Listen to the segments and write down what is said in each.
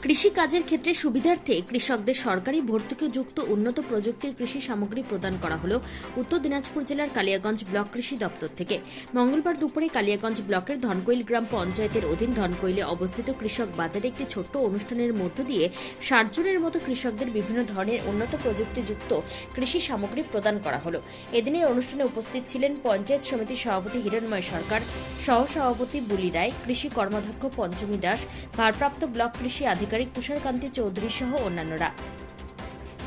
কৃষি কাজের ক্ষেত্রে সুবিধার্থে কৃষকদের সরকারি ভর্তুকিযুক্ত উন্নত প্রযুক্তির কৃষি সামগ্রী প্রদান করা হলো উত্তর দিনাজপুর জেলার কালিয়াগঞ্জ ব্লক কৃষি দপ্তর থেকে। মঙ্গলবার দুপুরে কালিয়াগঞ্জ ব্লকের ধনকৈল গ্রাম পঞ্চায়েতের অধীন ধনকৈলে অবস্থিত কৃষক বাজারে একটি ছোট্ট অনুষ্ঠানের মধ্য দিয়ে ৬০ জনের মতো কৃষকদের বিভিন্ন ধরনের উন্নত প্রযুক্তিযুক্ত কৃষি সামগ্রী প্রদান করা হলো। এদিনের অনুষ্ঠানে উপস্থিত ছিলেন পঞ্চায়েত সমিতির সভাপতি হিরণময় সরকার, সহসভাপতি বুলি রায়, কৃষি কর্মাধ্যক্ষ পঞ্চমী দাস, ভারপ্রাপ্ত ব্লক কৃষি আধিকারিক তুষারকান্তি চৌধুরী সহ অন্যান্যরা।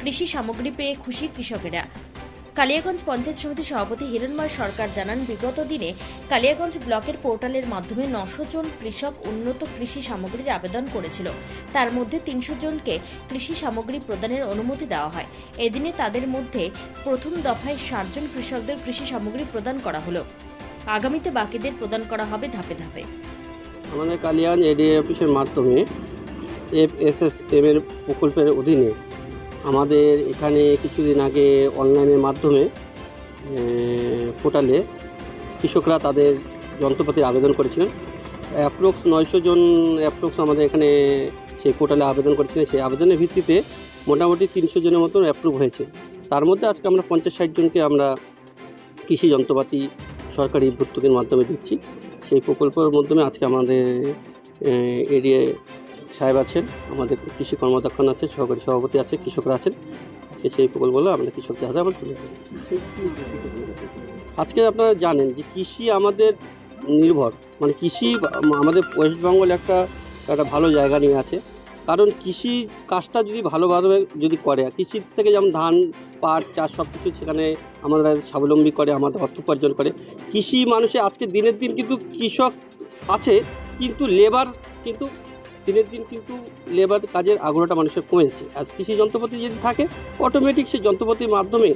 কৃষি সামগ্রী পেয়ে খুশি কৃষকেরা। কালিয়াগঞ্জ পঞ্চায়েত সমিতির সভাপতি হিরণময় সরকার জানান, বিগত দিনে কালিয়াগঞ্জ ব্লকের পোর্টালের মাধ্যমে ৯০০ জন কৃষক উন্নত কৃষি সামগ্রীর আবেদন করেছিল। তার মধ্যে ৩০০ জনকে কৃষি সামগ্রী প্রদানের অনুমতি দেওয়া হয়। এদিনে তাদের মধ্যে প্রথম দফায় ৬০ জন কৃষকদের কৃষি সামগ্রী প্রদান করা হলো। আগামীতে বাকিদের প্রদান করা হবে ধাপে ধাপে। আমাদের কালিয়াগঞ্জ এডিএ অফিসের মাধ্যমে FSSM এর প্রকল্পের অধীনে আমাদের এখানে কিছুদিন আগে অনলাইনের মাধ্যমে পোর্টালে কৃষকরা তাদের যন্ত্রপাতির আবেদন করেছিলেন। অ্যাপ্রক্স ৯০০ জন আমাদের এখানে সেই পোর্টালে আবেদন করেছিলেন। সেই আবেদনের ভিত্তিতে মোটামুটি ৩০০ জনের মতন অ্যাপ্রুভ হয়েছে। তার মধ্যে আজকে আমরা ৫০-৬০ জনকে আমরা কৃষি যন্ত্রপাতি সরকারি ভর্তুকির মাধ্যমে দিচ্ছি। সেই প্রকল্পের মাধ্যমে আজকে আমাদের এরিয়া সাহেব আছেন, আমাদের কৃষি কর্মদক্ষ আছে, সহকারী সভাপতি আছে, কৃষকরা আছেন। আজকে সেই প্রকল্পগুলো আমাদের কৃষকদের হাতে আমরা তুলে ধরি। আজকে আপনারা জানেন যে কৃষি আমাদের নির্ভর, মানে কৃষি আমাদের ওয়েস্ট বেঙ্গল একটা ভালো জায়গা নিয়ে আছে। কারণ কৃষি কাজটা যদি ভালোভাবে যদি করে, কৃষির থেকে যেমন ধান, পাট, চাষ সব কিছু সেখানে আমরা স্বাবলম্বী করে, আমাদের অর্থ উপার্জন করে। কৃষি মানুষে আজকে দিনের দিন কিন্তু কৃষক আছে, কিন্তু লেবার কিন্তু দিনের দিন কিন্তু লেবার কাজের আগ্রহটা মানুষের কমে যাচ্ছে। আর কৃষি যন্ত্রপাতি যদি থাকে, অটোমেটিক সেই যন্ত্রপাতির মাধ্যমে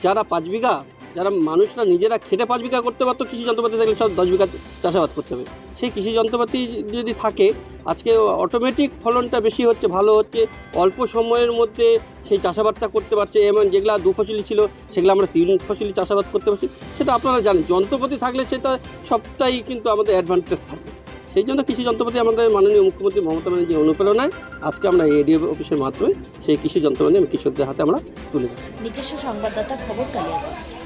যারা ৫ বিঘা, যারা মানুষরা নিজেরা খেটে 5 বিঘা করতে পারতো, কৃষি যন্ত্রপাতি থাকলে সব 10 বিঘা চাষাবাদ করতে হবে। সেই কৃষি যন্ত্রপাতি যদি থাকে, আজকে অটোমেটিক ফলনটা বেশি হচ্ছে, ভালো হচ্ছে, অল্প সময়ের মধ্যে সেই চাষাবাদটা করতে পারছে। এমন যেগুলো 2 ফসলি ছিল সেগুলো আমরা 3 ফসলি চাষাবাদ করতে পারছি। সেটা আপনারা জানেন, যন্ত্রপাতি থাকলে সেটা সবটাই কিন্তু আমাদের অ্যাডভান্টেজ থাকে। সেই জন্য কৃষি যন্ত্রপাতি আমাদের মাননীয় মুখ্যমন্ত্রী মমতা ব্যানার্জির অনুপ্রেরণায় আজকে আমরা এডিএ অফিসের মাধ্যমে সেই কৃষি যন্ত্রপাতি কৃষকদের হাতে আমরা তুলে দিই। নিজস্ব সংবাদদাতা, খবর কালিয়াগঞ্জ।